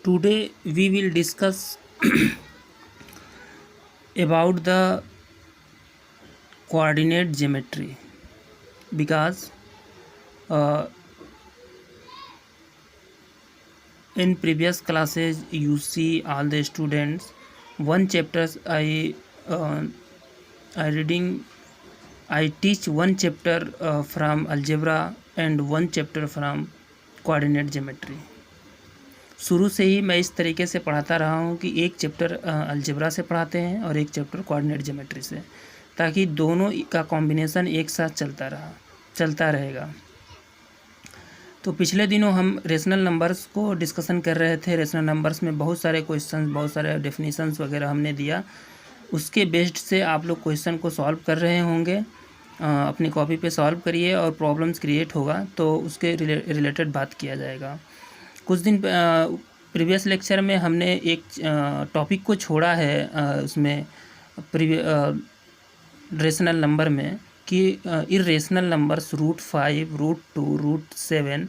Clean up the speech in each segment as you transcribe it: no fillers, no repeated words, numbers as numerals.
Today we will discuss about the coordinate geometry because uh, in previous classes you see all the students one chapters uh, I reading I teach one chapter from algebra and one chapter from coordinate geometry. शुरू से ही मैं इस तरीके से पढ़ाता रहा हूँ कि एक चैप्टर अलजेब्रा से पढ़ाते हैं और एक चैप्टर कोऑर्डिनेट ज्योमेट्री से, ताकि दोनों का कॉम्बिनेशन एक साथ चलता रहेगा। तो पिछले दिनों हम रेशनल नंबर्स को डिस्कशन कर रहे थे। रेशनल नंबर्स में बहुत सारे क्वेश्चन, बहुत सारे डेफिनेशंस वगैरह हमने दिया। उसके बेस्ड से आप लोग क्वेश्चन को सॉल्व कर रहे होंगे। अपनी कॉपी पे सॉल्व करिए और प्रॉब्लम्स क्रिएट होगा तो उसके रिलेटेड बात किया जाएगा। कुछ दिन प्रीवियस लेक्चर में हमने एक टॉपिक को छोड़ा है उसमें रेशनल नंबर में कि इरेशनल नंबर्स √5, √2, √7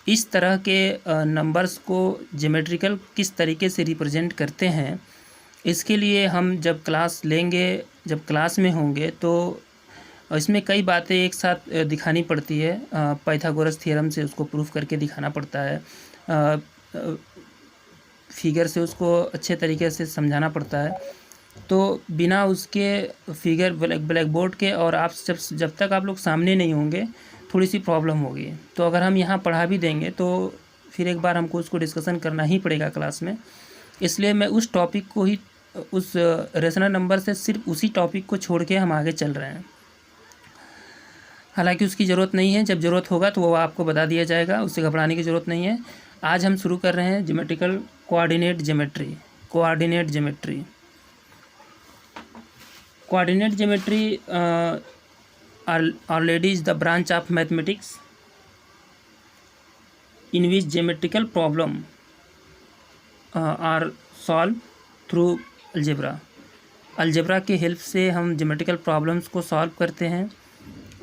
इस तरह के नंबर्स को ज्योमेट्रिकल किस तरीके से रिप्रेजेंट करते हैं। इसके लिए हम जब क्लास लेंगे, जब क्लास में होंगे तो इसमें कई बातें एक साथ दिखानी पड़ती है। पाइथागोरस थ्योरम से उसको प्रूफ करके दिखाना पड़ता है, फिगर से उसको अच्छे तरीके से समझाना पड़ता है। तो बिना उसके फिगर ब्लैक बोर्ड के और आप जब तक आप लोग सामने नहीं होंगे थोड़ी सी प्रॉब्लम होगी। तो अगर हम यहाँ पढ़ा भी देंगे तो फिर एक बार हमको उसको डिस्कशन करना ही पड़ेगा क्लास में। इसलिए मैं उस टॉपिक को ही, उस रेशनल नंबर से सिर्फ उसी टॉपिक को छोड़ के हम आगे चल रहे हैं। हालांकि उसकी ज़रूरत नहीं है, जब ज़रूरत होगा तो वो आपको बता दिया जाएगा, उससे घबराने की ज़रूरत नहीं है। आज हम शुरू कर रहे हैं geometrical coordinate geometry. Coordinate geometry already is the branch of mathematics in which geometrical problem are solved through algebra. Algebra के हेल्प से हम ज्योमेट्रिकल प्रॉब्लम्स को सॉल्व करते हैं।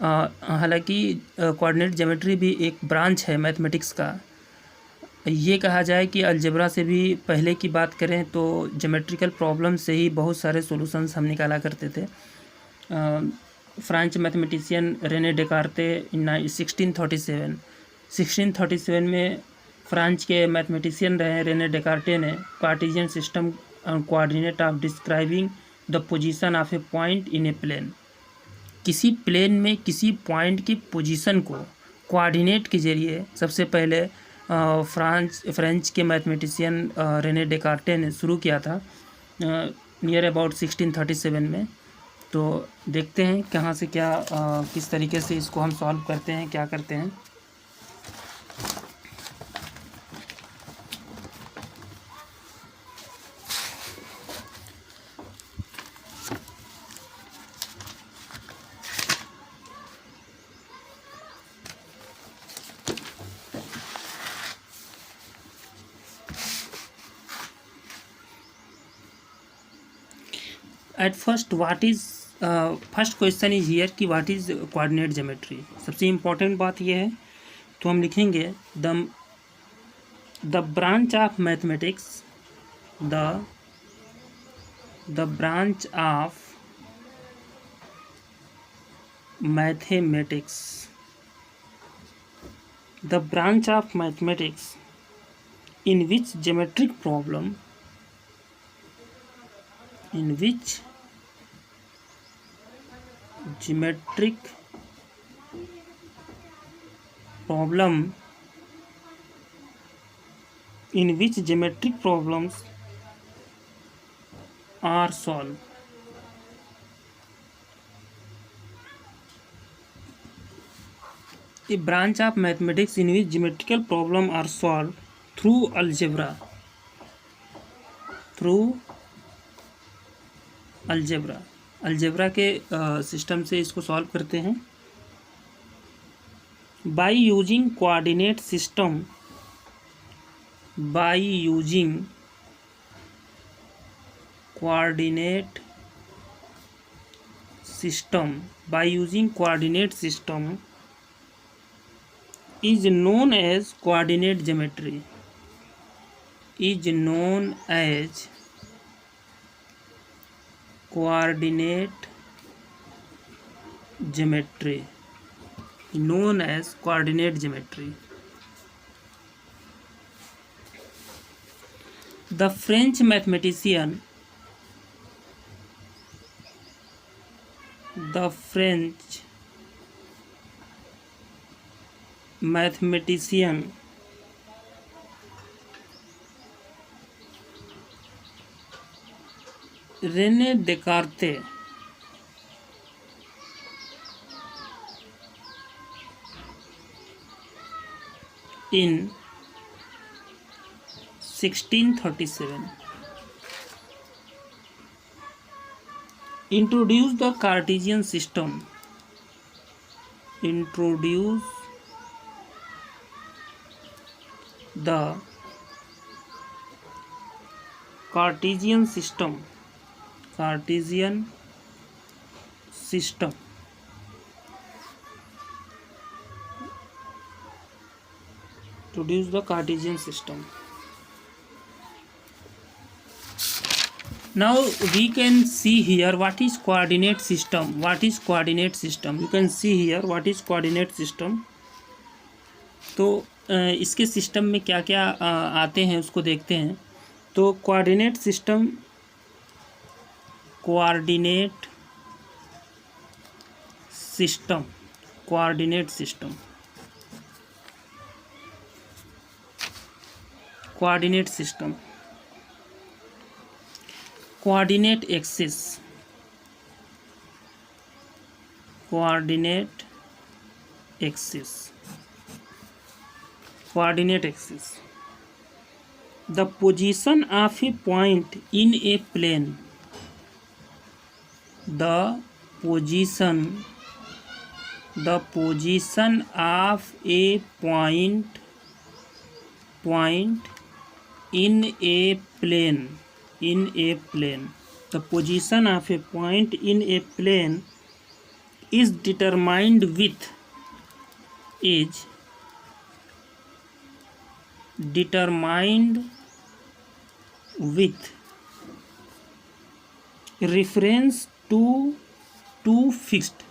हालांकि कोऑर्डिनेट ज्योमेट्री भी एक ब्रांच है मैथमेटिक्स का। ये कहा जाए कि अलजेब्रा से भी पहले की बात करें तो ज्योमेट्रिकल प्रॉब्लम से ही बहुत सारे सॉल्यूशंस हम निकाला करते थे। French mathematician Rene Descartes in 1637 में फ्रांस के मैथमेटिशियन रहे रेने डेकार्टे ने Cartesian system coordinate of describing the position of a point in a plane. किसी प्लेन में किसी पॉइंट की पोजीशन को कोऑर्डिनेट के जरिए सबसे पहले फ्रेंच के मैथमेटिशियन रेने डेकार्टे ने शुरू किया था नियर अबाउट 1637 में। तो देखते हैं कहाँ से क्या किस तरीके से इसको हम सॉल्व करते हैं, क्या करते हैं। At first first question is here कि व्हाट इज कोऑर्डिनेट ज्योमेट्री। सबसे इम्पोर्टेंट बात यह है, तो हम लिखेंगे the branch of mathematics, the branch of mathematics, the branch of mathematics in which geometric problem in which geometric problems are solved. A branch of mathematics in which geometrical problems are solved through algebra. Algebra के system से इसको solve करते हैं। By using coordinate system, by using coordinate system is known as coordinate geometry. is known as coordinate geometry. Known as coordinate geometry. The French mathematician René Descartes in 1637 introduced the Cartesian system. Cartesian system. Introduce the Cartesian system. Now we can see here what is coordinate system. You can see here what is coordinate system. तो इसके system में क्या क्या आते हैं उसको देखते हैं. तो coordinate system coordinate axis. The position of a point in a plane. The position of a point in a plane. The position of a point in a plane is determined with reference to two fixed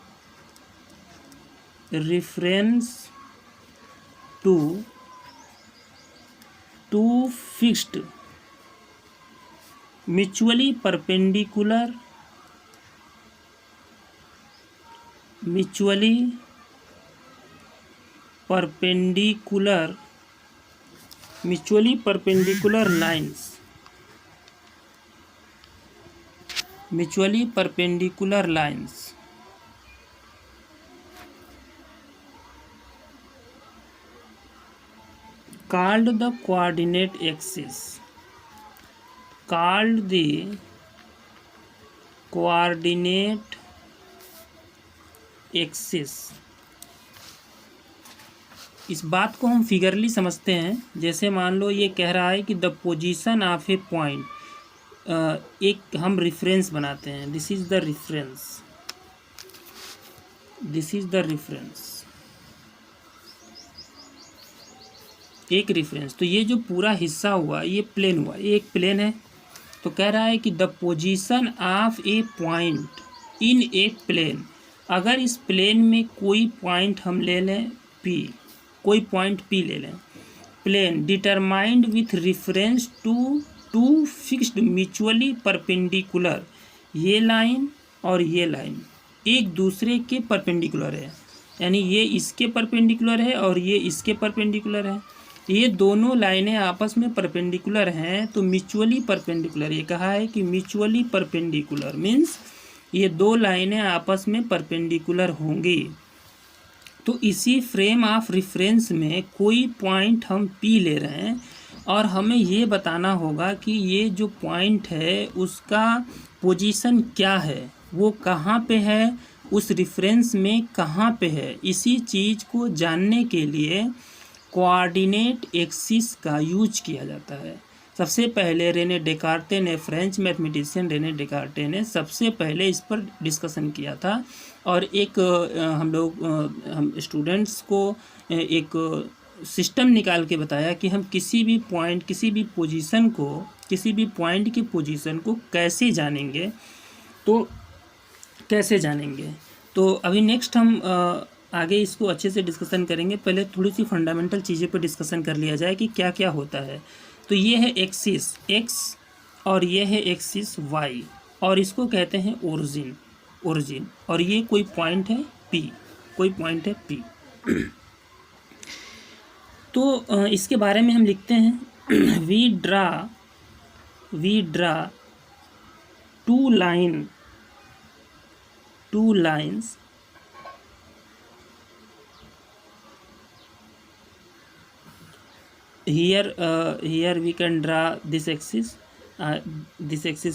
mutually perpendicular lines. Called the coordinate axis. इस बात को हम फिगरली समझते हैं. जैसे मान लो ये कह रहा है कि the position of a point, एक हम रेफरेंस बनाते हैं. This is the reference. एक रेफरेंस. तो ये जो पूरा हिस्सा हुआ ये प्लेन हुआ, ये एक प्लेन है. तो कह रहा है कि the position of a point in a plane. अगर इस प्लेन में कोई पॉइंट हम ले लें P, कोई पॉइंट P ले लें, plane determined with reference to two fixed mutually perpendicular. ये लाइन और ये लाइन एक दूसरे के परपेंडिकुलर है, यानी ये इसके परपेंडिकुलर है और ये इसके परपेंडिकुलर है. ये दोनों लाइनें आपस में परपेंडिकुलर हैं. तो म्यूचुअली परपेंडिकुलर, ये कहा है कि म्यूचुअली परपेंडिकुलर मीन्स ये दो लाइनें आपस में परपेंडिकुलर होंगी. तो इसी फ्रेम ऑफ रेफरेंस में कोई पॉइंट हम P ले रहे हैं और हमें ये बताना होगा कि ये जो पॉइंट है उसका पोजीशन क्या है, वो कहाँ पे है, उस रेफरेंस में कहाँ पे है. इसी चीज़ को जानने के लिए कोऑर्डिनेट एक्सिस का यूज किया जाता है. सबसे पहले रेने डेकार्टे ने, फ्रेंच मैथमेटिशियन रेने डेकार्टे ने सबसे पहले इस पर डिस्कशन किया था. और एक हम स्टूडेंट्स को एक सिस्टम निकाल के बताया कि हम किसी भी पॉइंट किसी भी पॉइंट की पोजीशन को कैसे जानेंगे। तो अभी नेक्स्ट हम आगे इसको अच्छे से डिस्कशन करेंगे। पहले थोड़ी सी फंडामेंटल चीज़ें पर डिस्कशन कर लिया जाए कि क्या क्या होता है। तो ये है एक्सिस एक्स और ये है एक्सिस वाई, और इसको कहते हैं ओरिजिन, और ये कोई पॉइंट है पी। तो इसके बारे में हम लिखते हैं we draw two lines here we can draw this axis,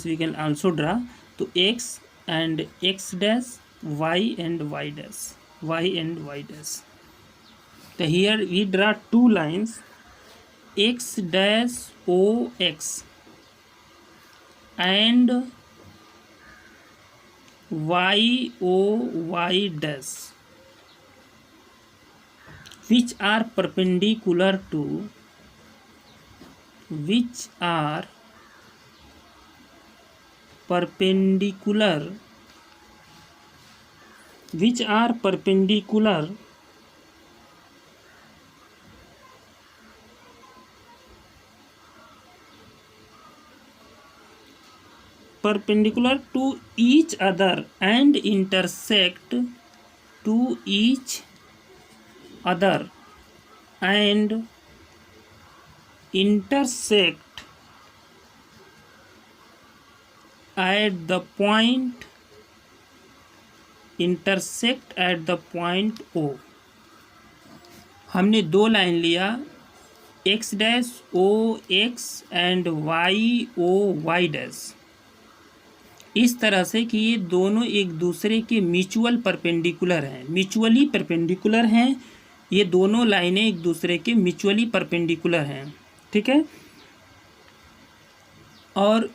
we can also draw to x and x dash, y and y dash. So here we draw two lines, x dash o x and y o y dash, which are perpendicular to perpendicular to each other and intersect to each other and intersect at the point O। हमने दो line लिया x dash O X and y O Y dash, इस तरह से कि ये दोनों एक दूसरे के म्यूचुअली परपेंडिकुलर हैं। ये दोनों लाइनें एक दूसरे के म्यूचुअली परपेंडिकुलर हैं, ठीक है। और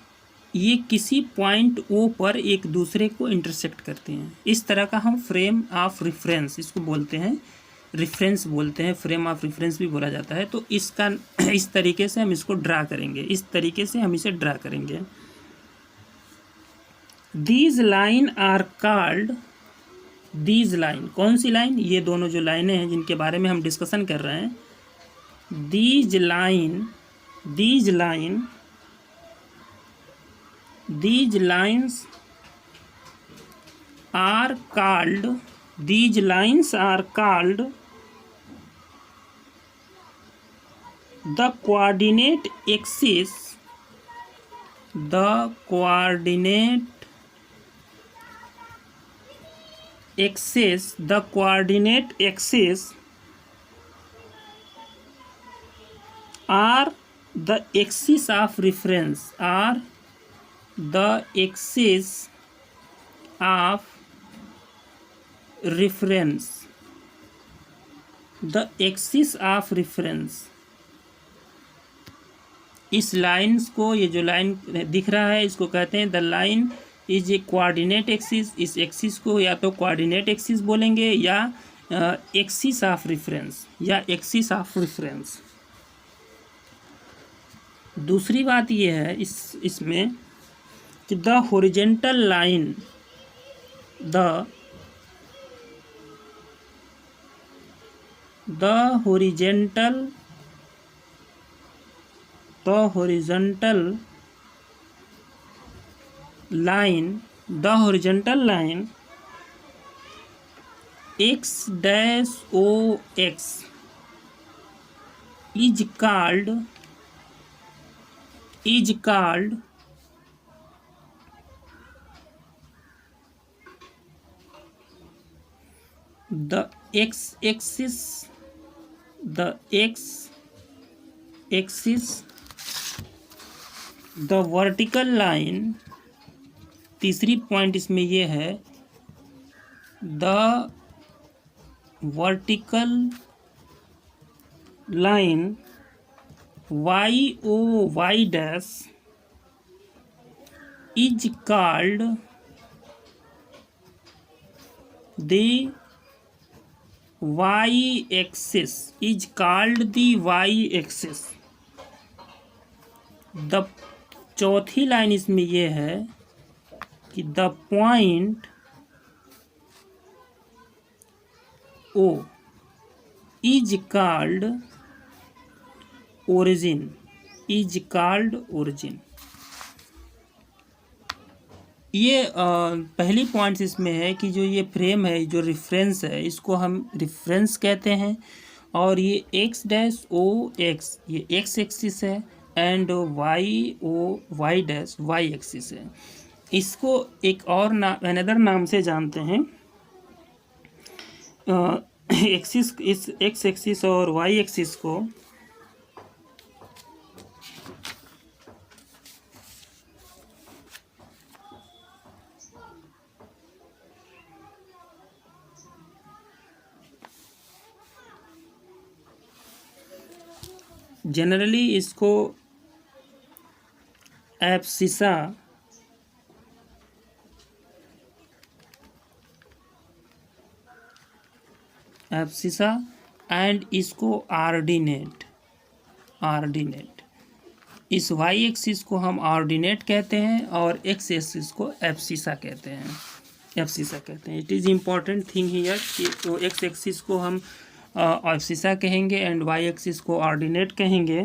ये किसी पॉइंट ओ पर एक दूसरे को इंटरसेक्ट करते हैं। इस तरह का हम फ्रेम ऑफ रेफरेंस इसको बोलते हैं, फ्रेम ऑफ रेफरेंस भी बोला जाता है। तो इसका इस तरीके से हम इसको ड्रा करेंगे, दीज लाइन आर कॉल्ड, कौन सी लाइन, ये दोनों जो लाइनें हैं जिनके बारे में हम डिस्कशन कर रहे हैं, these lines are called the coordinate axis are the axis of reference, इस लाइन्स को, ये जो लाइन दिख रहा है इसको कहते हैं the line is a coordinate axis. इस एक्सिस को या तो कोऑर्डिनेट एक्सिस बोलेंगे या एक्सिस ऑफ रेफरेंस। दूसरी बात ये है इसमें कि the horizontal line x dash o x is called the x-axis, the vertical line। तीसरी पॉइंट इसमें ये है the vertical line Y O Y dash is called the y axis is called the y axis। The चौथी line इसमें ये है कि the point O is called origin, is called origin. ये पहली पॉइंट्स इसमें है कि जो ये फ्रेम है, जो रेफरेंस है, इसको हम रेफरेंस कहते हैं। और ये एक्स डैश ओ एक्स, ये एक्स एक्सिस है, and Y O Y dash Y axis है। इसको एक और नाम, अनदर नाम से जानते हैं। एक्सिस, इस एक्स एक्सिस और वाई एक्सिस को जनरली इसको एब्सिसा, एब्सिसा एंड इसको आर्डिनेट, आर्डिनेट। इस वाई एक्सिस को हम आर्डिनेट कहते हैं और एक्स एक्सिस को एब्सिसा कहते हैं, एब्सिसा कहते हैं। It is important thing here कि तो एक्स एक्सिस को हम एब्सिसा कहेंगे एंड वाई एक्सिस को ऑर्डिनेट कहेंगे।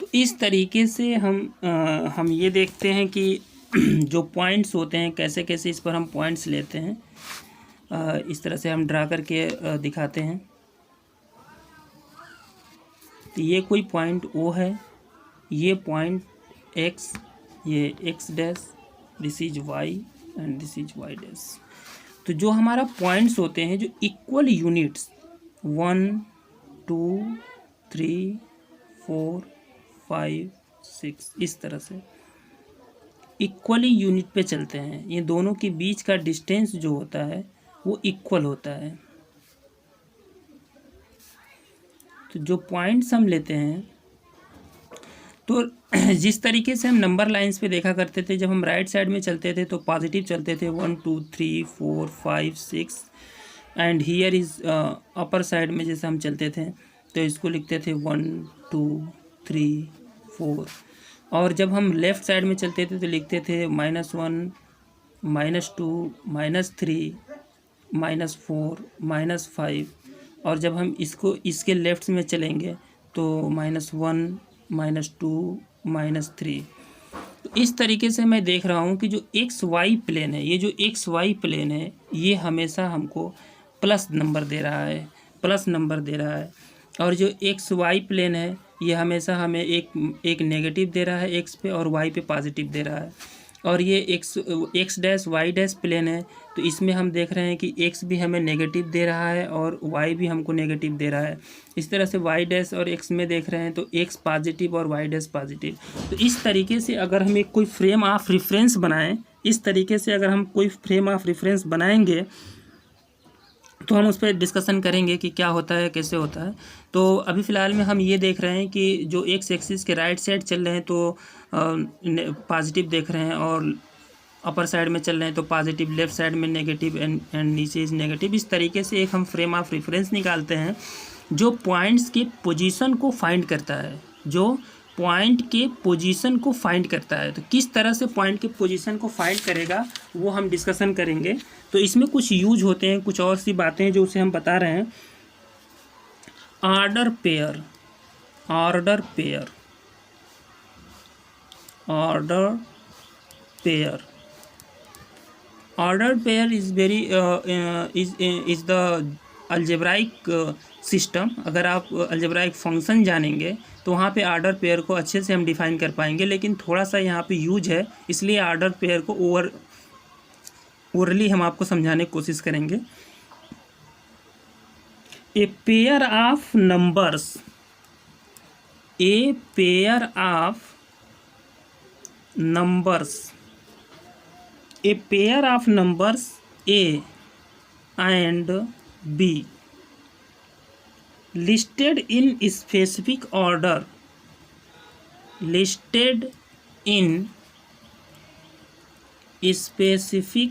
तो इस तरीके से हम ये देखते हैं कि जो पॉइंट्स होते हैं कैसे कैसे इस पर हम पॉइंट्स लेते हैं। इस तरह से हम ड्रा करके दिखाते हैं। तो ये कोई पॉइंट ओ है, ये पॉइंट एक्स, ये X dash, this is Y and this is Y dash. तो जो हमारा पॉइंट्स होते हैं जो इक्वल यूनिट्स 1 2 3 4 5 6 इस तरह से इक्वली यूनिट पे चलते हैं, ये दोनों के बीच का डिस्टेंस जो होता है वो इक्वल होता है। तो जो पॉइंट्स हम लेते हैं, तो जिस तरीके से हम नंबर लाइंस पे देखा करते थे, जब हम राइट साइड में चलते थे तो पॉजिटिव चलते थे 1 2 3 4 5 6, and here is upper side में जैसे हम चलते थे तो इसको लिखते थे 1 2 3 4। और जब हम लेफ़्ट साइड में चलते थे तो लिखते थे -1 -2 -3 -4 -5। और जब हम इसको इसके लेफ्ट में चलेंगे तो -1 -2 -3। तो इस तरीके से मैं देख रहा हूँ कि जो एक्स वाई प्लेन है, ये जो एक्स वाई प्लेन है ये हमेशा हमको प्लस नंबर दे रहा है, प्लस नंबर दे रहा है। और जो एक्स वाई प्लेन है ये हमेशा हमें एक नेगेटिव दे रहा है एक्स पे और वाई पे पॉजिटिव दे रहा है। और ये X dash Y dash plane है, तो इसमें हम देख रहे हैं कि एक्स भी हमें नेगेटिव दे रहा है और वाई भी हमको नेगेटिव दे रहा है। इस तरह से वाई डैश और एक्स में देख रहे हैं तो एक्स पॉजिटिव और वाई डैश पॉजिटिव। तो इस तरीके से अगर हम एक कोई फ्रेम ऑफ रेफरेंस बनाएं, इस तरीके से अगर हम कोई फ्रेम ऑफ रेफरेंस बनाएंगे तो हम उस पर डिस्कशन करेंगे कि क्या होता है, कैसे होता है। तो अभी फ़िलहाल में हम ये देख रहे हैं कि जो एक्स एक्सिस के राइट साइड चल रहे हैं तो पॉजिटिव देख रहे हैं, और अपर साइड में चल रहे हैं तो पॉजिटिव, लेफ्ट साइड में नेगेटिव एंड नीचे इज नेगेटिव। इस तरीके से एक हम फ्रेम ऑफ रेफरेंस निकालते हैं जो पॉइंट्स के पोजीशन को फाइंड करता है, जो पॉइंट के पोजीशन को फाइंड करता है। तो किस तरह से पॉइंट के पोजीशन को फाइंड करेगा वो हम डिस्कशन करेंगे। तो इसमें कुछ यूज होते हैं, कुछ और सी बातें जो उसे हम बता रहे हैं। Order pair, order pair, order pair, order pair is very is the algebraic system. अगर आप अलजेब्राइक फंक्शन जानेंगे तो वहाँ पे ऑर्डर पेयर को अच्छे से हम डिफाइन कर पाएंगे, लेकिन थोड़ा सा यहाँ पे यूज है, इसलिए ऑर्डर पेयर को ओरली हम आपको समझाने की कोशिश करेंगे। A pair of numbers, a pair of numbers, a pair of numbers A and B listed in specific order, listed in specific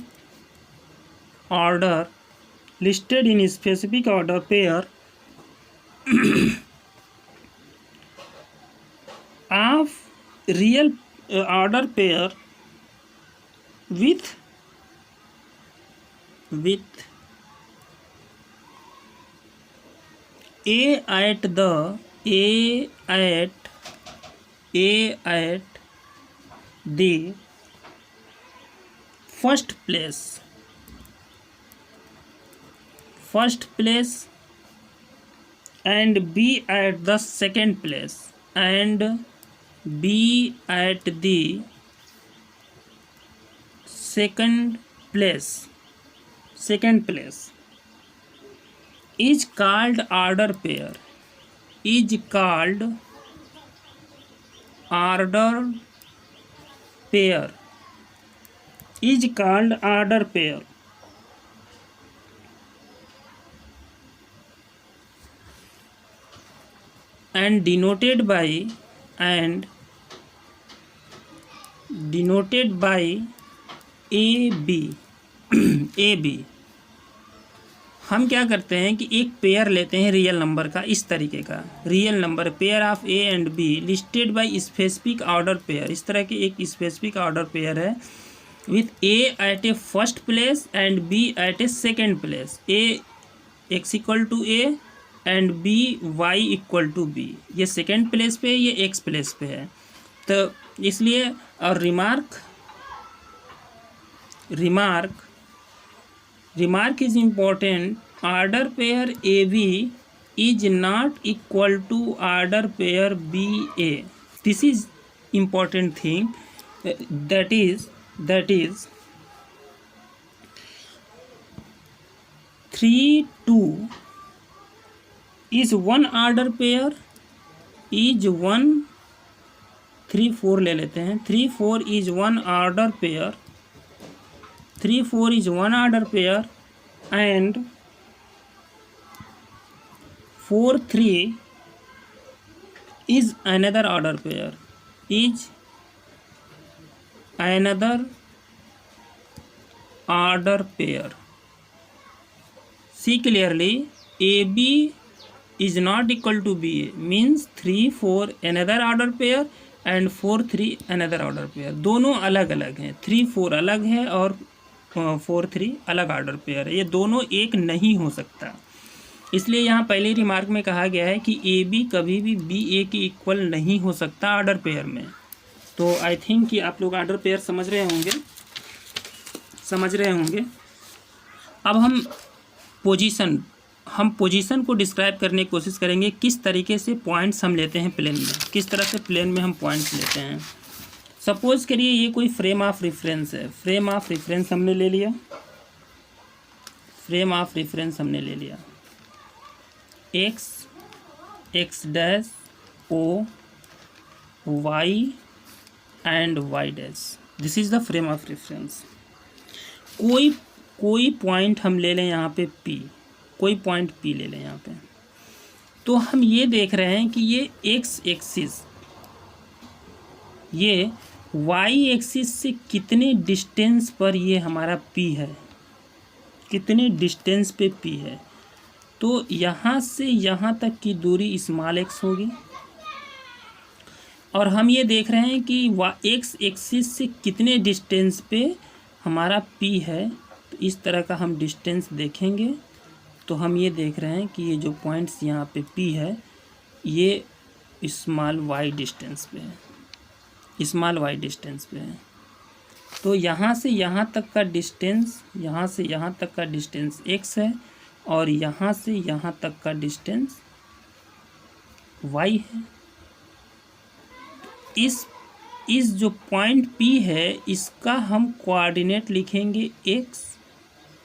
order, listed in specific order pair of real order pair with A at the first place and B at the second place and B at the second place is called order pair. Is called order pair. Is called order pair. And denoted by AB. AB हम क्या करते हैं कि एक pair लेते हैं real number का, इस तरीके का real number pair of A and B listed by specific order pair. इस तरह के एक स्पेसिफिक ऑर्डर पेयर है with A at a first place and B at a second place, A X equal to A and B Y equal to B. ये second place पे, ये X place पे है। तो इसलिए और remark is important, order pair A B is not equal to order pair B A. This is important thing, that is 3 2 is one order pair, is 1 3 4 ले लेते हैं, 3 4 is one order pair, 3 4 is one order pair and 4 3 is another order pair, is another order pair. See clearly, AB is not equal to BA means 3 4 another order pair and 4 3 another order pair. दोनों अलग अलग हैं, 3 4 अलग है और 4 3 अलग order pair है। ये दोनों एक नहीं हो सकता। इसलिए यहाँ पहले रिमार्क में कहा गया है कि ए बी कभी भी बी ए के इक्वल नहीं हो सकता ऑर्डर पेयर में। तो आई थिंक कि आप लोग ऑर्डर पेयर समझ रहे होंगे। अब हम पोजीशन को डिस्क्राइब करने की कोशिश करेंगे, किस तरीके से पॉइंट्स हम लेते हैं प्लेन में, किस तरह से प्लेन में हम पॉइंट्स लेते हैं। सपोज करिए ये कोई फ्रेम ऑफ रेफरेंस है, फ्रेम ऑफ रेफरेंस हमने ले लिया, X dash O Y and Y dash, this is the frame of reference. कोई पॉइंट हम ले लें यहाँ पे P, कोई पॉइंट P ले लें यहाँ पे, तो हम ये देख रहे हैं कि ये एक्स एक्सिस ये वाई एक्सिस से कितने डिस्टेंस पर ये हमारा P है, कितने डिस्टेंस पे P है। तो यहाँ से यहाँ तक की दूरी स्मॉल x होगी और हम ये देख रहे हैं कि एक्स एक्सिस से कितने डिस्टेंस पे हमारा P है। तो इस तरह का हम डिस्टेंस देखेंगे तो हम ये देख रहे हैं कि ये जो पॉइंट्स यहाँ पे P है ये स्मॉल y डिस्टेंस पे है, स्मॉल y डिस्टेंस पे है। तो यहाँ से यहाँ तक का डिस्टेंस, यहाँ से यहाँ तक का डिस्टेंस x है और यहाँ से यहाँ तक का डिस्टेंस y है। इस जो पॉइंट P है इसका हम कोऑर्डिनेट लिखेंगे x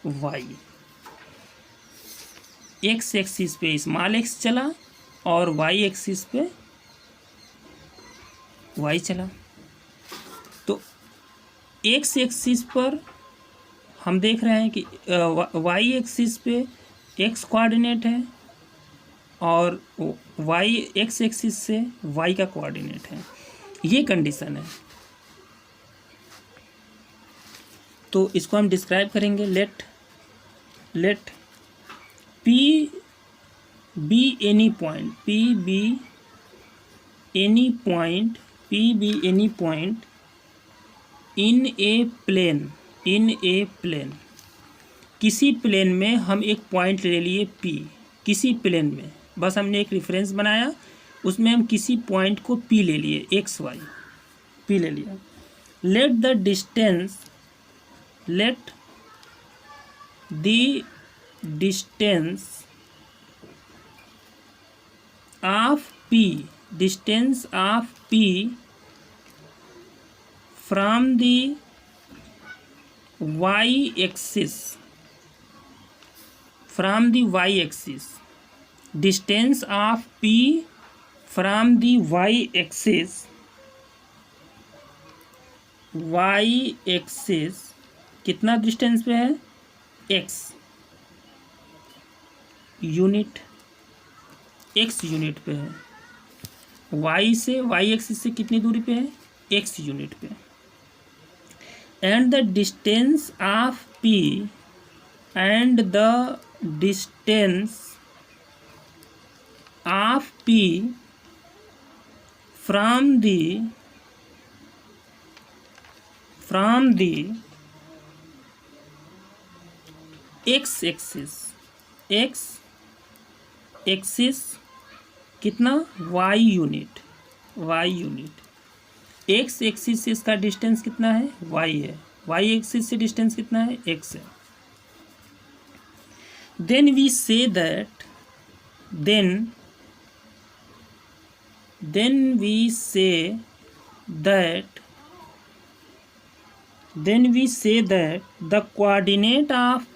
y। x एक्सिस पे स्मॉल x चला और y एक्सिस पे y चला। तो x एक्सिस पर हम देख रहे हैं कि y एक्सिस पे x कोऑर्डिनेट है और y x एक्सिस से y का कोऑर्डिनेट है। ये कंडीशन है। तो इसको हम डिस्क्राइब करेंगे। Let P be any point, P be any point in a plane, किसी प्लेन में हम एक पॉइंट ले लिए P, किसी प्लेन में, बस हमने एक रेफरेंस बनाया, उसमें हम किसी पॉइंट को P ले लिए, XY P ले लिया। Let the distance of P from the y-axis, distance of P from the y-axis कितना डिस्टेंस पे है? x यूनिट पे है। y से y-axis से कितनी दूरी पे है? x यूनिट पे। and the distance of P from the x-axis कितना? y unit. x एक्सिस से इसका डिस्टेंस कितना है? y है। y एक्सिस से डिस्टेंस कितना है? x है। then we say that the coordinate of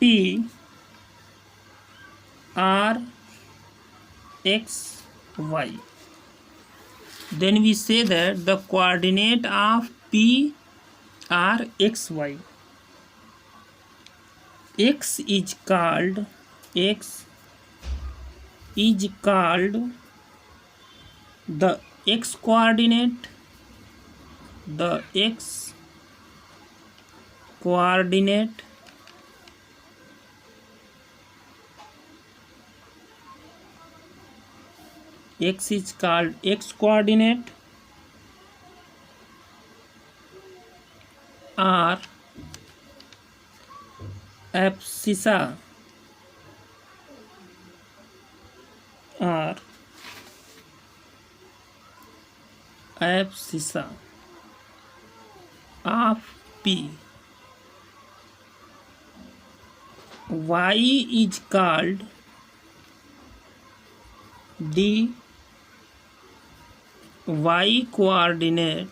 P are x, y. Then we say that the coordinate of P are x, y. X is called the x coordinate, x is called x coordinate or abscissa of P. Y is called the y coordinate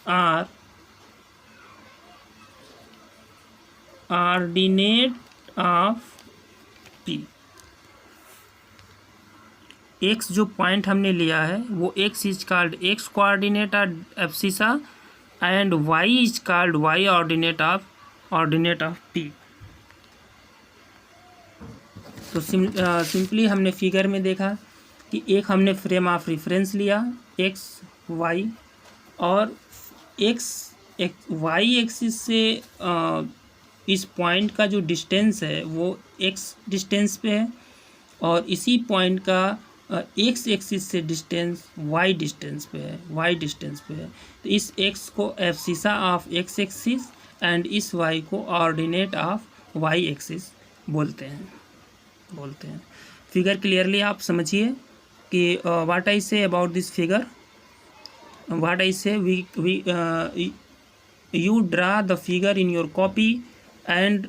or ordinate of P। x जो point हमने लिया है वो x is called x coordinate abscissa and y is called y ordinate of P। तो simply हमने figure में देखा कि एक हमने फ्रेम ऑफ रेफरेंस लिया x y और y एक्सिस से इस पॉइंट का जो डिस्टेंस है वो x डिस्टेंस पे है और इसी पॉइंट का x एक्सिस से डिस्टेंस y डिस्टेंस पे है तो इस x को abscissa of x axis and इस y को ऑर्डिनेट ऑफ y एक्सिस बोलते हैं। फिगर क्लियरली आप समझिए कि what I say about this figure, what I से we you draw the figure in your copy and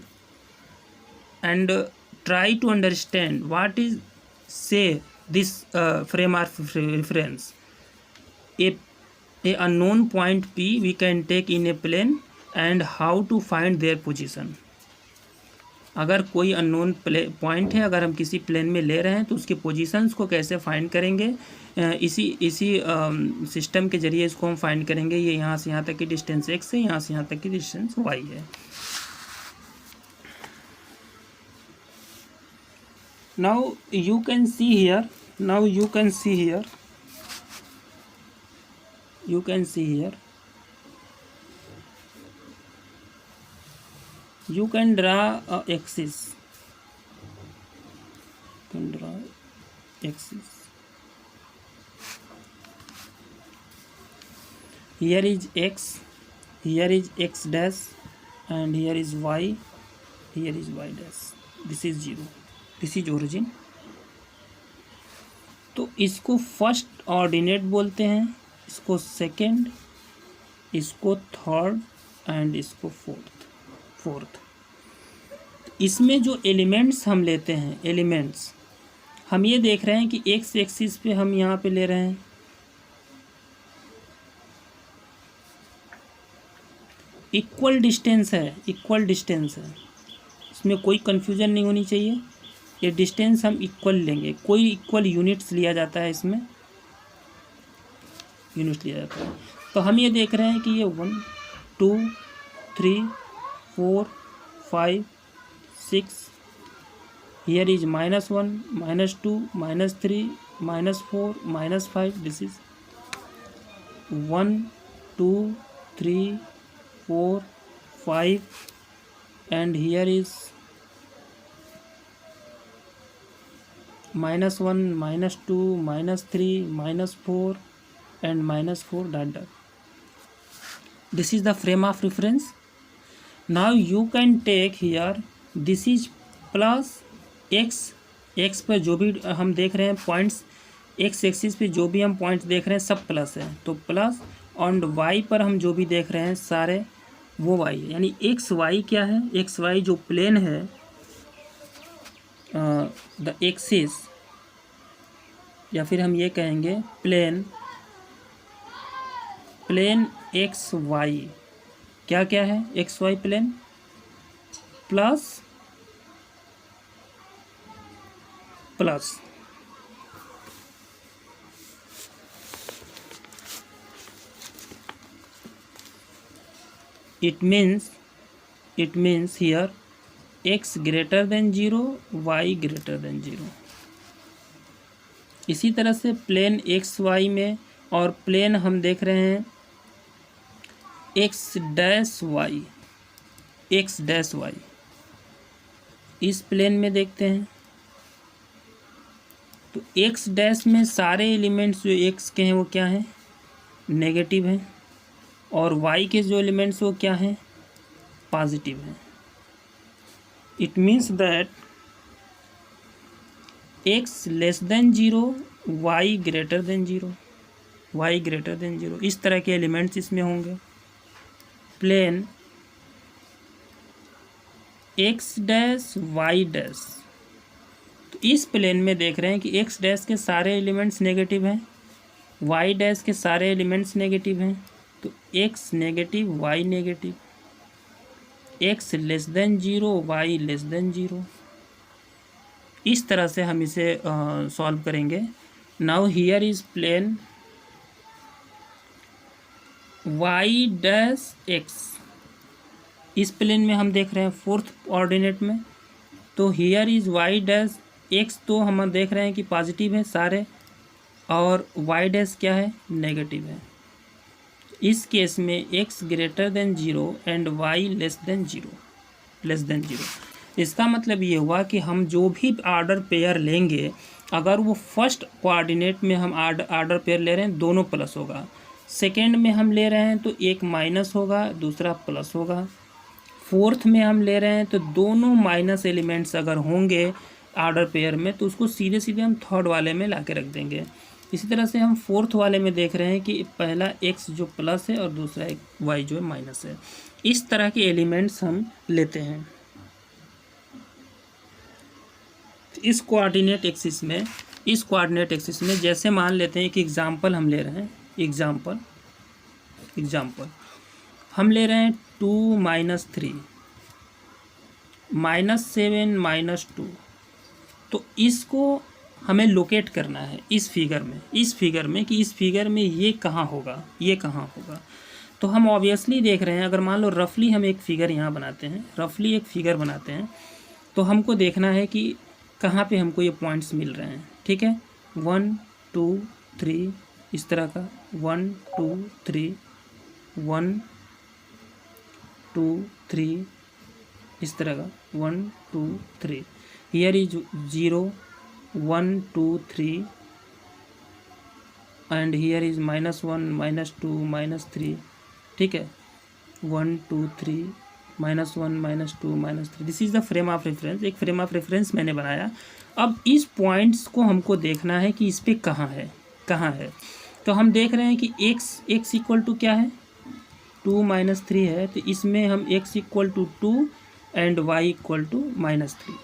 try to understand what is say this frame of reference. A unknown point P we can take in a plane and how to find their position. अगर कोई unknown point है, अगर हम किसी plane में ले रहे हैं तो उसके पोजीशंस को कैसे फाइंड करेंगे, इसी सिस्टम के जरिए इसको हम फाइंड करेंगे। ये यहाँ से यहाँ तक की डिस्टेंस x है, यहाँ से यहाँ तक की डिस्टेंस y है। Now you can see here. Now you can see here. You can see here. You can draw a axis. You can draw axis. Here is x. Here is x dash, and here is y. Here is y dash. This is 0. This is origin. तो इसको first ordinate बोलते हैं, इसको second, इसको third and इसको fourth. इसमें जो elements हम लेते हैं, एलिमेंट्स हम ये देख रहे हैं कि एक्स एक्सिस पे हम यहाँ पे ले रहे हैं इक्वल डिस्टेंस है, इक्वल डिस्टेंस है, इसमें कोई कन्फ्यूजन नहीं होनी चाहिए। ये डिस्टेंस हम इक्वल लेंगे, कोई इक्वल यूनिट्स लिया जाता है, इसमें यूनिट्स लिया जाता है। तो हम ये देख रहे हैं कि ये 1 2 3 4 5 6, here is -1 -2 -3 -4 -5, this is 1 2 3 4 5, and here is -1 -2 -3 -4 and -4 dot dot. This is the frame of reference. Now you can take here, this is plus x पर जो भी हम देख रहे हैं पॉइंट्स, x एक्सिस पे जो भी हम पॉइंट्स देख रहे हैं सब प्लस है, तो प्लस, और y पर हम जो भी देख रहे हैं सारे वो y है। यानी एक्स वाई क्या है, एक्स वाई जो प्लेन है, द एक्सिस, या फिर हम ये कहेंगे प्लेन एक्स वाई क्या क्या है, X Y plane plus it means here x greater than 0, y greater than 0। इसी तरह से प्लेन एक्स वाई में, और प्लेन हम देख रहे हैं एक्स डैश वाई, इस प्लेन में देखते हैं तो एक्स डैश में सारे एलिमेंट्स जो एक्स के हैं वो क्या हैं, नेगेटिव हैं, और वाई के जो एलिमेंट्स वो क्या हैं, पॉजिटिव हैं। It means that X less than 0, Y greater than 0, इस तरह के एलिमेंट्स इसमें होंगे। Plane X dash Y dash, तो इस प्लेन में देख रहे हैं कि एक्स डैश के सारे एलिमेंट्स नेगेटिव हैं, वाई डैश के सारे एलिमेंट्स नेगेटिव हैं, तो X negative Y negative, X less than 0 Y less than 0। इस तरह से हम इसे सॉल्व करेंगे। Now here is plane Y dash X, इस प्लेन में हम देख रहे हैं फोर्थ ऑर्डिनेट में, तो here is Y dash X, तो हम देख रहे हैं कि पॉजिटिव है सारे, और वाई डैश क्या है, नेगेटिव है। इस केस में X greater than 0 and Y less than 0। इसका मतलब ये हुआ कि हम जो भी आर्डर पेयर लेंगे, अगर वो फर्स्ट कोऑर्डिनेट में हम आर्डर पेयर ले रहे हैं दोनों प्लस होगा, सेकेंड में हम ले रहे हैं तो एक माइनस होगा दूसरा प्लस होगा, फोर्थ में हम ले रहे हैं तो दोनों माइनस एलिमेंट्स अगर होंगे आर्डर पेयर में तो उसको सीधे सीधे हम थर्ड वाले में ला के रख देंगे। इसी तरह से हम फोर्थ वाले में देख रहे हैं कि पहला एक्स जो प्लस है और दूसरा एक वाई जो है माइनस है। इस तरह के एलिमेंट्स हम लेते हैं। इस कोऑर्डिनेट एक्सिस में जैसे मान लेते हैं कि एग्जाम्पल हम ले रहे हैं, एग्जाम्पल हम ले रहे हैं 2 - 3 -7 -2, तो इसको हमें लोकेट करना है इस फिगर में कि इस फिगर में ये कहाँ होगा। तो हम ऑब्वियसली देख रहे हैं, अगर मान लो रफली हम एक फिगर यहाँ बनाते हैं, तो हमको देखना है कि कहाँ पे हमको ये पॉइंट्स मिल रहे हैं। ठीक है, 1 2 3 इस तरह का 1 2 3 1 2 3 इस तरह का 1 2 3। Here is 0 1 2 3 and here is -1 -2 -3। ठीक है, 1 2 3 -1 -2 -3। This is the frame of reference. एक फ्रेम ऑफ रेफरेंस मैंने बनाया। अब इस पॉइंट्स को हमको देखना है कि इस पे कहाँ है। तो हम देख रहे हैं कि x इक्वल टू क्या है, 2 -3 है। तो इसमें हम x equal to 2 and y equal to -3।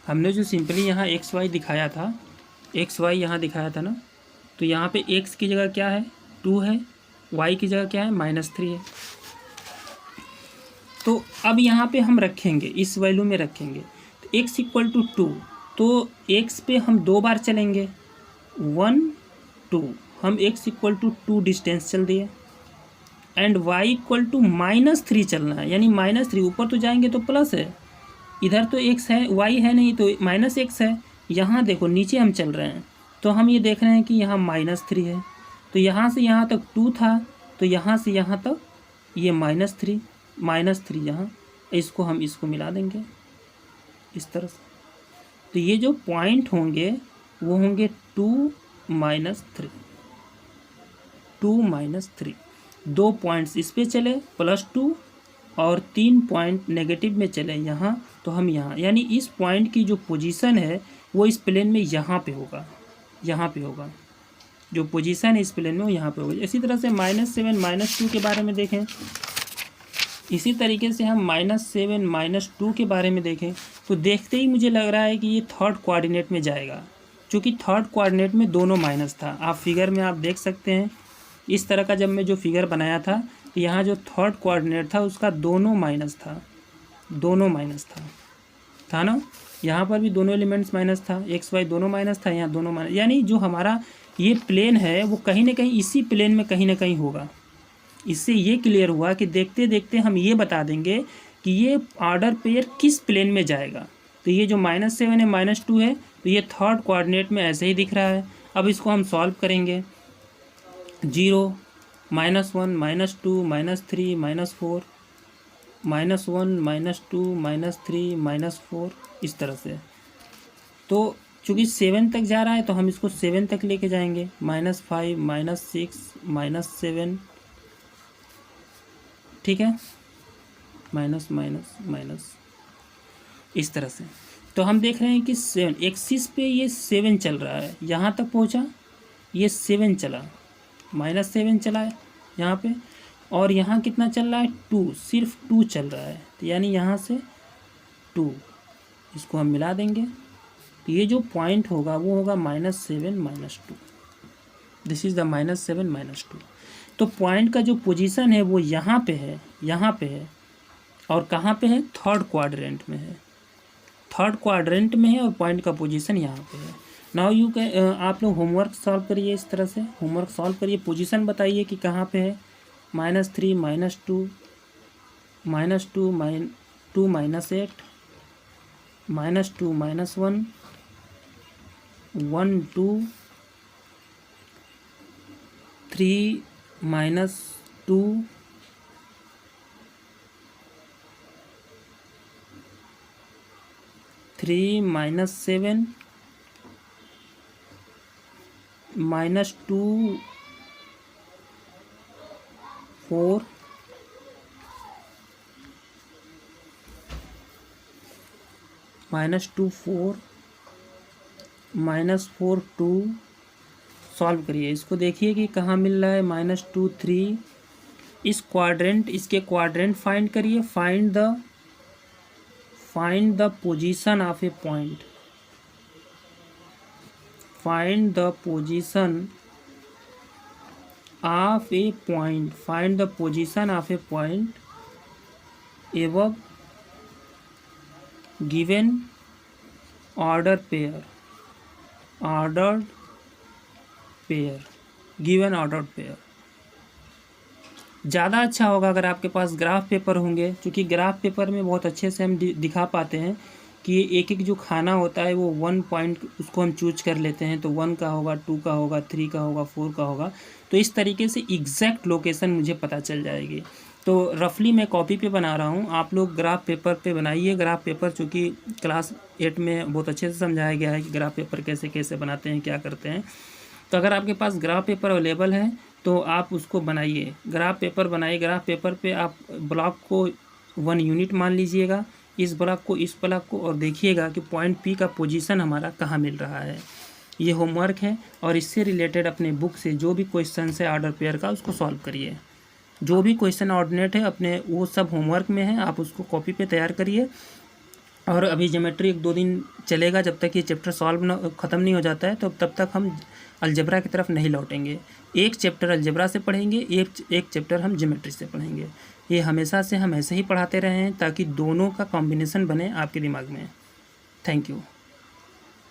हमने जो सिंपली यहाँ XY दिखाया था, XY यहाँ दिखाया था ना, तो यहाँ पे x की जगह क्या है 2 है, y की जगह क्या है -3 है। तो अब यहाँ पे हम रखेंगे, इस वैल्यू में रखेंगे। तो x इक्वल टू 2, तो x पे हम 2 बार चलेंगे, 1 2। हम x इक्वल टू 2 डिस्टेंस चल दिए एंड y इक्वल टू -3 चलना है, यानी -3। ऊपर तो जाएंगे तो प्लस है, इधर तो x है y है नहीं तो -x है। यहाँ देखो नीचे हम चल रहे हैं तो हम ये देख रहे हैं कि यहाँ -3 है। तो यहाँ से यहाँ तक 2 था, तो यहाँ से यहाँ तक ये -3 यहाँ, इसको मिला देंगे इस तरह से। तो ये जो पॉइंट होंगे वो होंगे 2 -3, 2 -3। 2 पॉइंट्स इस पे चले +2 और 3 पॉइंट नेगेटिव में चले यहाँ, तो हम यहाँ, यानी इस पॉइंट की जो पोजीशन है वो इस प्लेन में यहाँ पे होगा, जो पोजीशन है इस प्लेन में वो यहाँ पे होगा। इसी तरह से -7 -2 के बारे में देखें, इसी तरीके से हम -7 -2 के बारे में देखें तो देखते ही मुझे लग रहा है कि ये थर्ड कोऑर्डिनेट में जाएगा, क्योंकि थर्ड कोऑर्डिनेट में दोनों माइनस था। आप फिगर में आप देख सकते हैं इस तरह का, जब मैं जो फिगर बनाया था तो यहाँ जो थर्ड कोऑर्डिनेट था उसका दोनों माइनस था ना। यहाँ पर भी दोनों एलिमेंट्स माइनस था, x y दोनों माइनस था, यहाँ दोनों माइनस, यानी जो हमारा ये प्लेन है वो कहीं ना कहीं इसी प्लेन में कहीं ना कहीं होगा। इससे ये क्लियर हुआ कि देखते देखते हम ये बता देंगे कि ये ऑर्डर पेयर किस प्लेन में जाएगा। तो ये जो -7 है -2 है, तो ये थर्ड कोऑर्डिनेट में ऐसे ही दिख रहा है। अब इसको हम सॉल्व करेंगे, 0 -1 -2 -3 -4 -1 -2 -3 -4 इस तरह से। तो चूँकि 7 तक जा रहा है तो हम इसको 7 तक लेके जाएंगे, -5 -6 -7। ठीक है, माइनस इस तरह से। तो हम देख रहे हैं कि 7 एक्सिस पे ये 7 चल रहा है, यहाँ तक पहुँचा, ये 7 चला, -7 चला है यहाँ पे, और यहाँ कितना चल रहा है 2, सिर्फ 2 चल रहा है। तो यानी यहाँ से 2, इसको हम मिला देंगे तो ये जो पॉइंट होगा वो होगा -7 -2। This is the -7 -2। तो पॉइंट का जो पोजीशन है वो यहाँ पे है और कहाँ पे है, थर्ड क्वाड्रेंट में है, और पॉइंट का पोजीशन यहाँ पे है। नाउ यू कैन, आप लोग होमवर्क सॉल्व करिए, इस तरह से होमवर्क सॉल्व करिए, पोजीशन बताइए कि कहाँ पे है, -3 -2 -2 -2 -8 -2 -1 1 2 3 -2 3 -7 -2 4 -2 4 -4 2। सॉल्व करिए, इसको देखिए कि कहाँ मिल रहा है, -2 3। इस क्वाड्रेंट, इसके क्वाड्रेंट फाइंड करिए, find the position of a point, find the position of a point above given ordered pair, ज़्यादा अच्छा होगा अगर आपके पास ग्राफ पेपर होंगे, क्योंकि ग्राफ पेपर में बहुत अच्छे से हम दिखा पाते हैं कि एक एक जो खाना होता है वो 1 पॉइंट उसको हम चूज कर लेते हैं, तो 1 का होगा, 2 का होगा, 3 का होगा, 4 का होगा। तो इस तरीके से एग्जैक्ट लोकेशन मुझे पता चल जाएगी। तो रफली मैं कॉपी पे बना रहा हूँ, आप लोग ग्राफ पेपर पे बनाइए। ग्राफ पेपर चूँकि क्लास 8 में बहुत अच्छे से समझाया गया है कि ग्राफ पेपर कैसे कैसे बनाते हैं, क्या करते हैं। तो अगर आपके पास ग्राफ पेपर अवेलेबल है तो आप उसको बनाइए, ग्राफ पेपर बनाइए। ग्राफ पेपर पे आप ब्लॉक को 1 यूनिट मान लीजिएगा, इस ब्लॉक को, इस ब्लॉक को, और देखिएगा कि पॉइंट पी का पोजीशन हमारा कहाँ मिल रहा है। ये होमवर्क है और इससे रिलेटेड अपने बुक से जो भी क्वेश्चन है ऑर्डर पेयर का उसको सॉल्व करिए। जो भी क्वेश्चन ऑर्डिनेट है अपने वो सब होमवर्क में है, आप उसको कॉपी पे तैयार करिए। और अभी ज्योमेट्री 1-2 दिन चलेगा, जब तक ये चैप्टर सॉल्व ख़त्म नहीं हो जाता है तो तब तक हम अलजेब्रा की तरफ नहीं लौटेंगे। एक चैप्टर अलजेब्रा से पढ़ेंगे, एक चैप्टर हम ज्योमेट्री से पढ़ेंगे। ये हमेशा से हम ऐसे ही पढ़ाते रहे हैं ताकि दोनों का कॉम्बिनेशन बने आपके दिमाग में। Thank you.